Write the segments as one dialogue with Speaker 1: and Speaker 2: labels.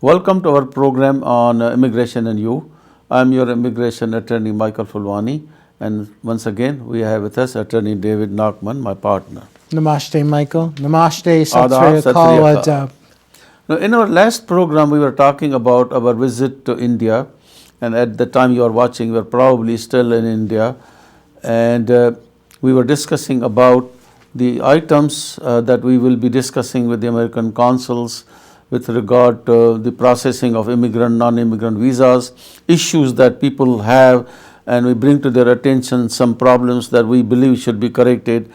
Speaker 1: Welcome to our program on Immigration and You. I am your immigration attorney Michael Fulwani, and once again we have with us attorney David Nachman, my partner.
Speaker 2: Namaste, Michael. Namaste,
Speaker 1: Adab,
Speaker 2: Sat Sri Akal, Adab.
Speaker 1: Now, in our last program, we were talking about our visit to India, and at the time you are watching, we are probably still in India, and we were discussing about the items that we will be discussing with the American consuls with regard to the processing of immigrant, non-immigrant visas, issues that people have, and we bring to their attention some problems that we believe should be corrected.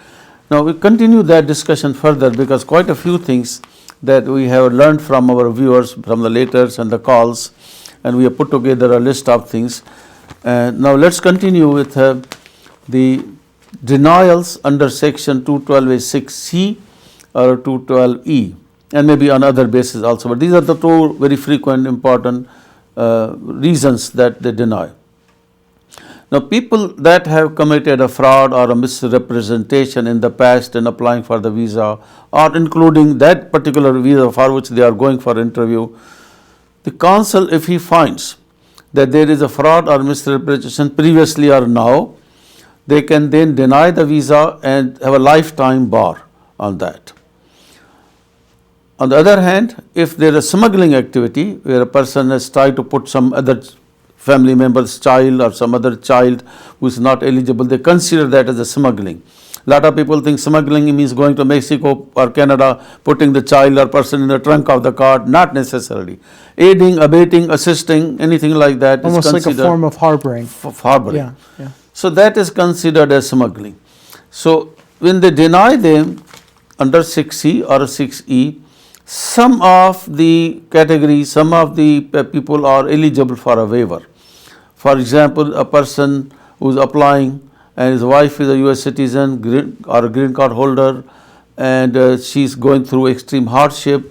Speaker 1: Now we continue that discussion further because quite a few things that we have learned from our viewers, from the letters and the calls, and we have put together a list of things. Now let's continue with the denials under section 212A6C or 212E, and maybe on other bases also, but these are the two very frequent important reasons that they deny. Now people that have committed a fraud or a misrepresentation in the past in applying for the visa, or including that particular visa for which they are going for interview, the consul, if he finds that there is a fraud or misrepresentation previously or now, they can then deny the visa and have a lifetime bar on that. On the other hand, if there is smuggling activity where a person has tried to put some other family member's child or some other child who is not eligible, they consider that as a smuggling. A lot of people think smuggling means going to Mexico or Canada, putting the child or person in the trunk of the car. Not necessarily. Aiding, abetting, assisting, anything like that
Speaker 2: almost
Speaker 1: is considered
Speaker 2: like a form of harboring.
Speaker 1: Harboring.
Speaker 2: Yeah.
Speaker 1: So that is considered as smuggling. So when they deny them under 6C or 6E, some of the categories, some of the people are eligible for a waiver. For example, a person who is applying and his wife is a US citizen or a green card holder, and she is going through extreme hardship,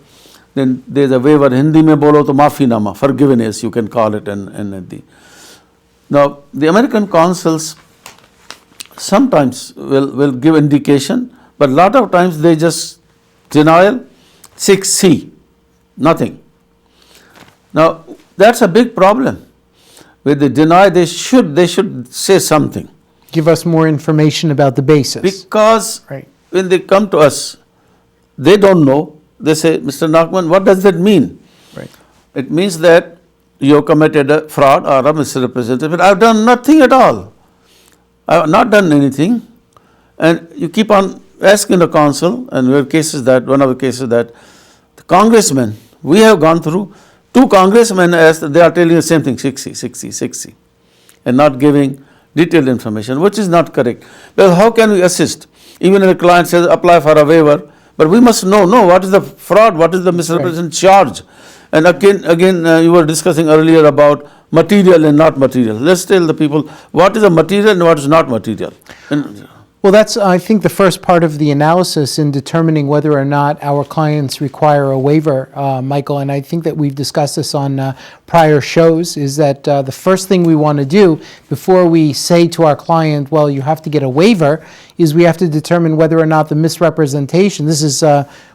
Speaker 1: then there is a waiver. Hindi mein bolo to maafinama, forgiveness you can call it in Hindi. Now the American consuls sometimes will give indication, but a lot of times they just denial 6C, nothing. Now that's a big problem. When they deny, they should say something.
Speaker 2: Give us more information about the basis.
Speaker 1: Because when they come to us, they don't know. They say, Mr. Nachman, what does that mean?
Speaker 2: Right.
Speaker 1: It means that you have committed a fraud or a misrepresentation. But I have done nothing at all. I have not done anything. And you keep on asking the consul, and we have cases that, one of the cases that the congressmen, we have gone through, 2 congressmen asked, they are telling the same thing, 6C, and not giving detailed information, which is not correct. Well, how can we assist? Even if a client says apply for a waiver, but we must know what is the fraud, what is the misrepresentation charge. And again, you were discussing earlier about material and not material. Let's tell the people what is a material and what is not material.
Speaker 2: Well, that's, I think, the first part of the analysis in determining whether or not our clients require a waiver, Michael, and I think that we've discussed this on prior shows, is that the first thing we want to do before we say to our client, well, you have to get a waiver, is we have to determine whether or not the misrepresentation, this is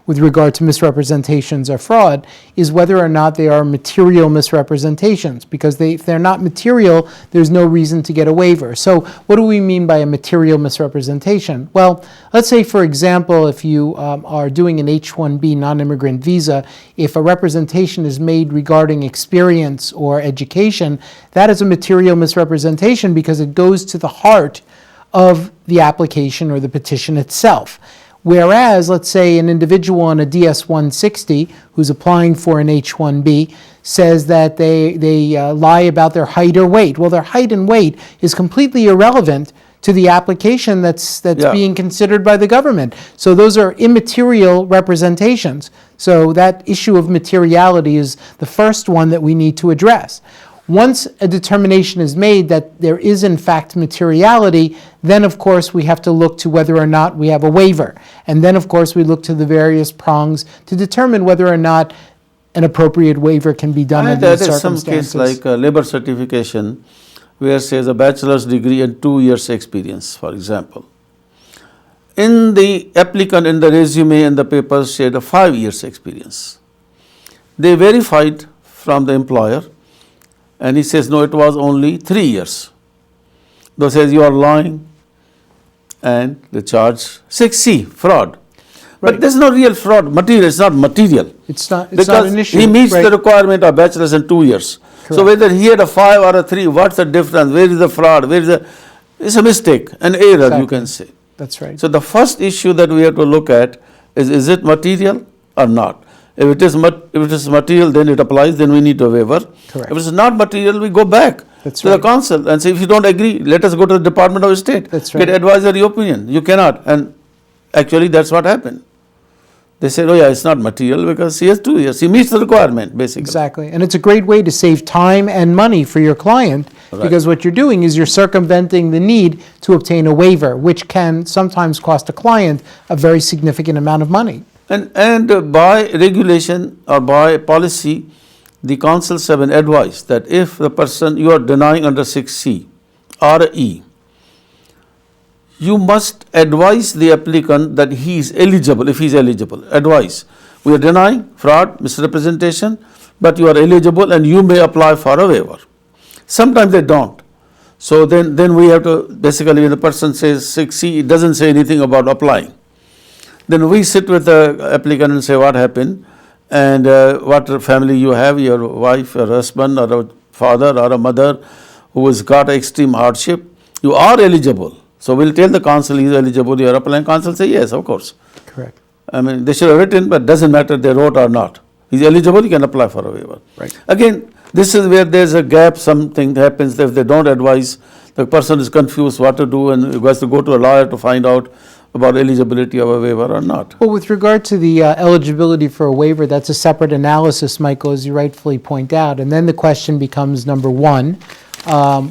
Speaker 2: with regard to misrepresentations or fraud, is whether or not they are material misrepresentations. Because if they're not material, there's no reason to get a waiver. So what do we mean by a material misrepresentation? Well, let's say, for example, if you are doing an H-1B non-immigrant visa, if a representation is made regarding experience or education, that is a material misrepresentation because it goes to the heart of the application or the petition itself. Whereas, let's say an individual on a DS-160 who's applying for an H-1B says that they lie about their height or weight. Well, their height and weight is completely irrelevant to the application that's being considered by the government. So those are immaterial representations. So that issue of materiality is the first one that we need to address. Once a determination is made that there is in fact materiality, then of course we have to look to whether or not we have a waiver. And then of course we look to the various prongs to determine whether or not an appropriate waiver can be done under the circumstances.
Speaker 1: There is some case like labor certification where it says a bachelor's degree and 2 years experience, for example. In the applicant, in the resume and the papers said a 5 years experience. They verified from the employer, and he says, no, it was only 3 years. They says, you are lying, and they charge 6C, fraud.
Speaker 2: Right.
Speaker 1: But there's no real fraud. Material, it's not material.
Speaker 2: It's not
Speaker 1: Because
Speaker 2: an issue.
Speaker 1: he meets
Speaker 2: right?
Speaker 1: the requirement of bachelor's in 2 years. So
Speaker 2: Correct.
Speaker 1: whether he had a 5 or a 3, what's the difference? Where is the fraud? It's a mistake, an error,
Speaker 2: Exactly.
Speaker 1: you can say.
Speaker 2: That's right.
Speaker 1: So the first issue that we have to look at is it material or not? If it is material, then it applies, then we need a waiver.
Speaker 2: Correct.
Speaker 1: If it's not material, we go back
Speaker 2: That's
Speaker 1: to the
Speaker 2: right.
Speaker 1: council and say, if you don't agree, let us go to the Department of State.
Speaker 2: That's
Speaker 1: Get
Speaker 2: right.
Speaker 1: advisory opinion. You cannot. And actually, that's what happened. They said, oh yeah, it's not material because he has 2 years. He meets the requirement, basically.
Speaker 2: Exactly. And it's a great way to save time and money for your client
Speaker 1: Right.
Speaker 2: because what you're doing is you're circumventing the need to obtain a waiver, which can sometimes cost a client a very significant amount of money.
Speaker 1: And by regulation or by policy, the councils have an advice that if the person you are denying under 6C or E, you must advise the applicant that he is eligible, if he is eligible. Advise. We are denying fraud, misrepresentation, but you are eligible and you may apply for a waiver. Sometimes they don't. So then we have to, basically when the person says 6C, it doesn't say anything about applying. Then we sit with the applicant and say what happened and what family you have, your wife, your husband or a father or a mother who has got extreme hardship. You are eligible. So we'll tell the council he is eligible, you are applying. Council say yes, of course.
Speaker 2: Correct.
Speaker 1: I mean, they should have written, but doesn't matter they wrote or not. He's eligible, he can apply for a waiver.
Speaker 2: Right.
Speaker 1: Again, this is where there's a gap, something happens. If they don't advise, the person is confused what to do and has to go to a lawyer to find out about eligibility of a waiver or not.
Speaker 2: Well, with regard to the eligibility for a waiver, that's a separate analysis, Michael, as you rightfully point out. And then the question becomes, number one,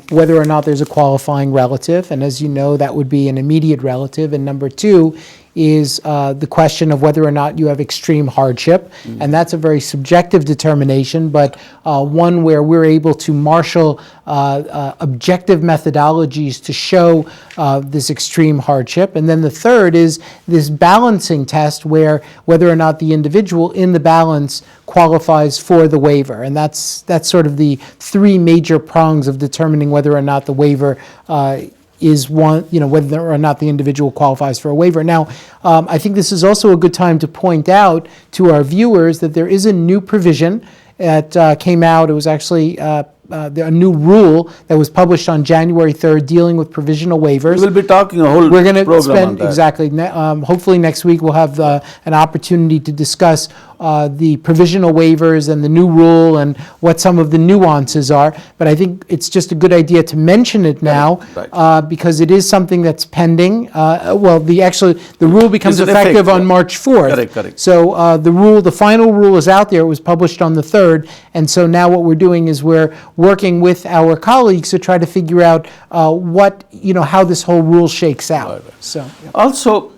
Speaker 2: whether or not there's a qualifying relative. And as you know, that would be an immediate relative. And number two is the question of whether or not you have extreme hardship. And that's a very subjective determination, but one where we're able to marshal objective methodologies to show this extreme hardship. And then the third is this balancing test where whether or not the individual in the balance qualifies for the waiver. And that's sort of the three major prongs of determining whether or not the waiver is one, whether or not the individual qualifies for a waiver. Now, I think this is also a good time to point out to our viewers that there is a new provision that came out. It was actually a new rule that was published on January 3rd dealing with provisional waivers.
Speaker 1: We'll be talking a whole
Speaker 2: We're going to
Speaker 1: program on
Speaker 2: spend,
Speaker 1: that.
Speaker 2: exactly, hopefully next week we'll have an opportunity to discuss the provisional waivers and the new rule and what some of the nuances are. But I think it's just a good idea to mention it now
Speaker 1: Right.
Speaker 2: because it is something that's pending. The rule becomes
Speaker 1: It's in
Speaker 2: effective
Speaker 1: effect,
Speaker 2: on
Speaker 1: yeah.
Speaker 2: March 4th.
Speaker 1: Correct.
Speaker 2: So the final rule is out there. It was published on the 3rd. And so now what we're doing is we're working with our colleagues to try to figure out how this whole rule shakes out.
Speaker 1: Right.
Speaker 2: So, yeah.
Speaker 1: Also,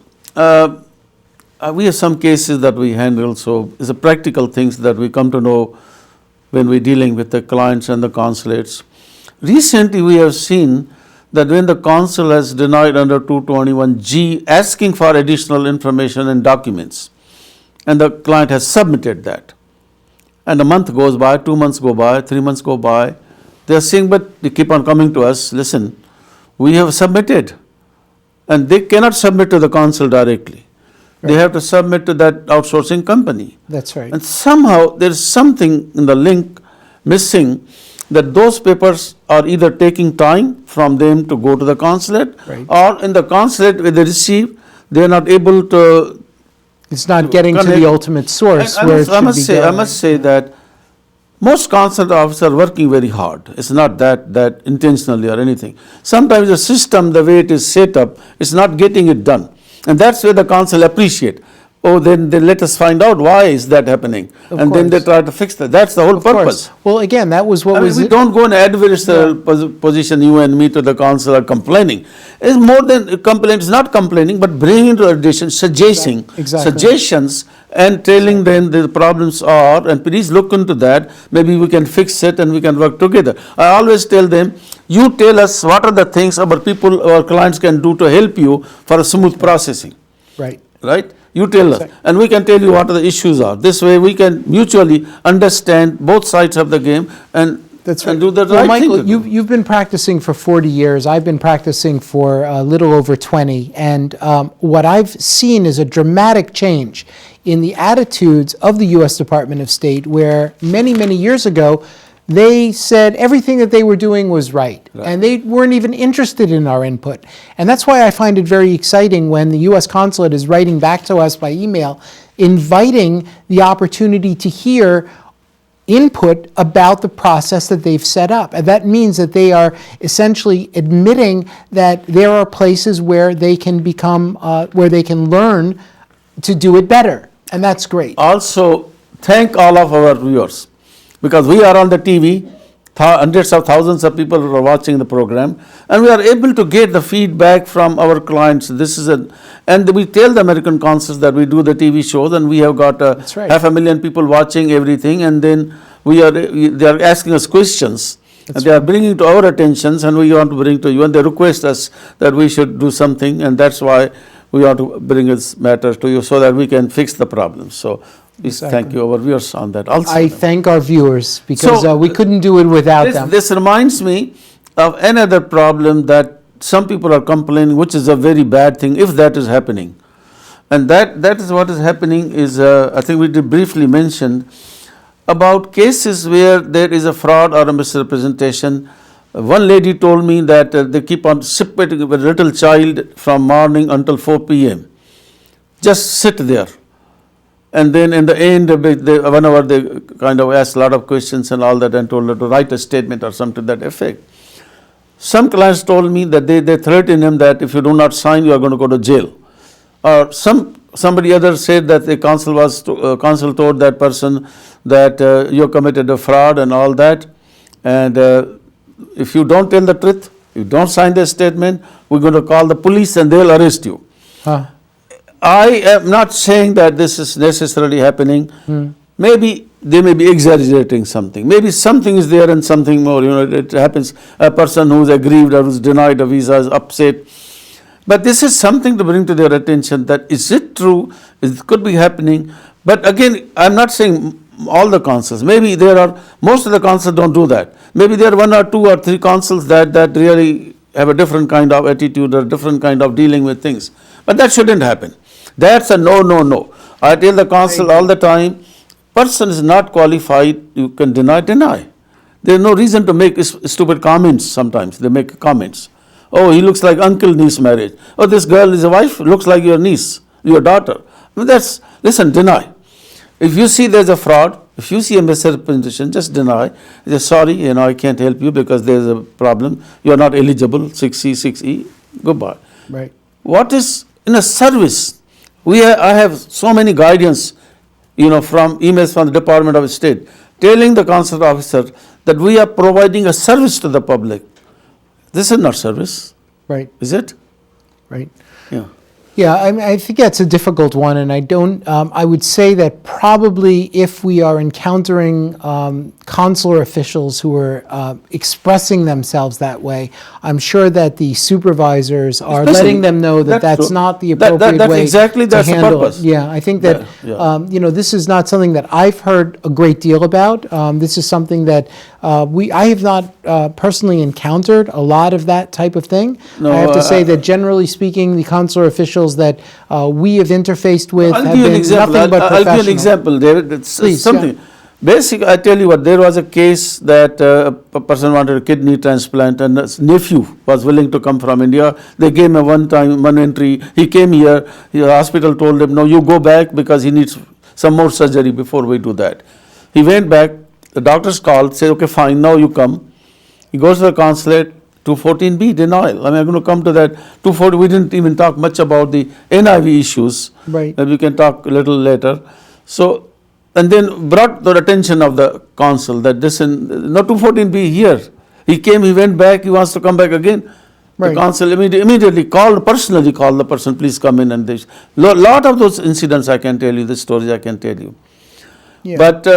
Speaker 1: we have some cases that we handle, so it's a practical things that we come to know when we're dealing with the clients and the consulates. Recently, we have seen that when the consul has denied under 221G asking for additional information and documents, and the client has submitted that, and a month goes by, 2 months go by, 3 months go by, they are saying, but they keep on coming to us, listen, we have submitted, and they cannot submit to the consul directly. They have to submit to that outsourcing company.
Speaker 2: That's right.
Speaker 1: And somehow there is something in the link missing, that those papers are either taking time from them to go to the consulate,
Speaker 2: Right.
Speaker 1: or in the consulate when they receive, they are not able to.
Speaker 2: It's not getting to the
Speaker 1: connect.
Speaker 2: ultimate source
Speaker 1: I
Speaker 2: where it should
Speaker 1: must
Speaker 2: be
Speaker 1: say, I
Speaker 2: going.
Speaker 1: must say that most consulate officers are working very hard. It's not that intentionally or anything. Sometimes the system, the way it is set up, is not getting it done. And that's where the council appreciate. Oh, then they let us find out why is that happening.
Speaker 2: Of
Speaker 1: And then they
Speaker 2: course.
Speaker 1: try to fix that. That's the whole
Speaker 2: Of course.
Speaker 1: purpose.
Speaker 2: Well, again, that was what
Speaker 1: I mean,
Speaker 2: was
Speaker 1: we don't go in adversarial position, you and me, to the council are complaining. It's more than complaint, it's not complaining, but bringing to addition, suggesting,
Speaker 2: Exactly.
Speaker 1: suggestions, and telling them the problems are, and please look into that, maybe we can fix it and we can work together. I always tell them, you tell us what are the things our people, our clients can do to help you for a smooth processing,
Speaker 2: right.
Speaker 1: right? You tell us, and we can tell you what the issues are. This way, we can mutually understand both sides of the game and
Speaker 2: That's right.
Speaker 1: and do the
Speaker 2: Well,
Speaker 1: right
Speaker 2: Michael,
Speaker 1: thing. to do.
Speaker 2: you've been practicing for 40 years. I've been practicing for a little over 20. And what I've seen is a dramatic change in the attitudes of the U.S. Department of State, where many, many years ago, they said everything that they were doing was right. And they weren't even interested in our input. And that's why I find it very exciting when the U.S. consulate is writing back to us by email, inviting the opportunity to hear input about the process that they've set up. And that means that they are essentially admitting that there are places where they can become, where they can learn to do it better. And that's great.
Speaker 1: Also, thank all of our viewers, because we are on the TV, hundreds of thousands of people are watching the program, and we are able to get the feedback from our clients. And we tell the American consuls that we do the TV shows, and we have got
Speaker 2: That's right.
Speaker 1: 500,000 people watching everything, and then they are asking us questions, and they are bringing to our attentions, and we want to bring to you, and they request us that we should do something, and that's why we want to bring this matter to you so that we can fix the problem. So please thank you, our viewers, on that also.
Speaker 2: I thank our viewers because
Speaker 1: So,
Speaker 2: we couldn't do it without them.
Speaker 1: This reminds me of another problem that some people are complaining, which is a very bad thing, if that is happening. And that is what is happening is, I think we did briefly mention, about cases where there is a fraud or a misrepresentation. One lady told me that they keep on shipwrecking a little child from morning until 4 p.m. Just sit there. And then in the end, whenever they kind of asked a lot of questions and all that, and told her to write a statement or something to that effect. Some clients told me that they threatened him that if you do not sign, you are going to go to jail. Or somebody other said that the counsel told that person that you committed a fraud and all that, and if you don't tell the truth, you don't sign the statement, we're going to call the police and they'll arrest you. I am not saying that this is necessarily happening. Maybe they may be exaggerating something. Maybe something is there and something more. It happens. A person who's aggrieved or who's denied a visa is upset. But this is something to bring to their attention, that is it true? It could be happening. But again, I'm not saying all the consuls. Maybe most of the consuls don't do that. Maybe there are 1 or 2 or 3 consuls that really have a different kind of attitude or different kind of dealing with things. But that shouldn't happen. That's a no, no, no. I tell the consul all the time, person is not qualified, you can deny. There's no reason to make stupid comments sometimes. They make comments. Oh, he looks like uncle-niece marriage. Oh, this girl is a wife, looks like your niece, your daughter. Listen, deny. If you see there's a fraud, if you see a misrepresentation, just deny. Just sorry, I can't help you because there's a problem. You are not eligible, 6C, 6E, goodbye.
Speaker 2: Right.
Speaker 1: What is in a service? I have so many guidance, from emails from the Department of State, telling the consular officer that we are providing a service to the public. This is not service,
Speaker 2: Right.
Speaker 1: is it?
Speaker 2: Right.
Speaker 1: Yeah.
Speaker 2: Yeah, I think that's a difficult one, and I would say that probably if we are encountering consular officials who are expressing themselves that way, I'm sure that the supervisors are
Speaker 1: Especially-
Speaker 2: letting them know that that's
Speaker 1: true.
Speaker 2: not the
Speaker 1: That's
Speaker 2: appropriate way
Speaker 1: exactly
Speaker 2: to
Speaker 1: that's the
Speaker 2: handle it.
Speaker 1: purpose.
Speaker 2: Yeah, I think that,
Speaker 1: Yeah.
Speaker 2: this is not something that I've heard a great deal about. This is something that I have not personally encountered a lot of that type of thing.
Speaker 1: No,
Speaker 2: I have to say that generally speaking, the consular officials that we have interfaced with
Speaker 1: I'll
Speaker 2: have
Speaker 1: give you an
Speaker 2: been
Speaker 1: example.
Speaker 2: nothing but
Speaker 1: I'll
Speaker 2: professional.
Speaker 1: give you an example, David. It's
Speaker 2: Please,
Speaker 1: something. Basically, I tell you what, there was a case that a person wanted a kidney transplant, and his nephew was willing to come from India. They gave him one entry. He came here. The hospital told him, no, you go back because he needs some more surgery before we do that. He went back. The doctors called, said, okay, fine, now you come. He goes to the consulate. 214B, denial. I'm going to come to that. 240, we didn't even talk much about the NIV issues.
Speaker 2: Right.
Speaker 1: That we can talk a little later. So, and then brought the attention of the consul that this no 214B here. He came, he went back, he wants to come back again.
Speaker 2: Right.
Speaker 1: The consul immediately personally called the person, please come in. And this. Lot of those incidents I can tell you, the stories I can tell you.
Speaker 2: Yeah.
Speaker 1: But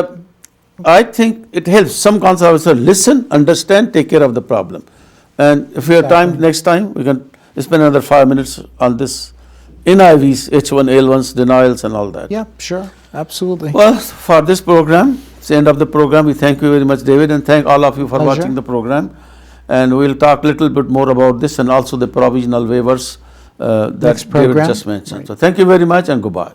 Speaker 1: I think it helps. Some consul officers listen, understand, take care of the problem. And if we have time, next time, we can spend another 5 minutes on this NIVs, H1L1s, denials and all that.
Speaker 2: Yeah, sure, absolutely.
Speaker 1: Well, for this program, it's the end of the program. We thank you very much, David, and thank all of you for
Speaker 2: Pleasure.
Speaker 1: watching the program. And we'll talk a little bit more about this and also the provisional waivers that
Speaker 2: Next
Speaker 1: David
Speaker 2: program.
Speaker 1: just mentioned.
Speaker 2: Right.
Speaker 1: So thank you very much and goodbye.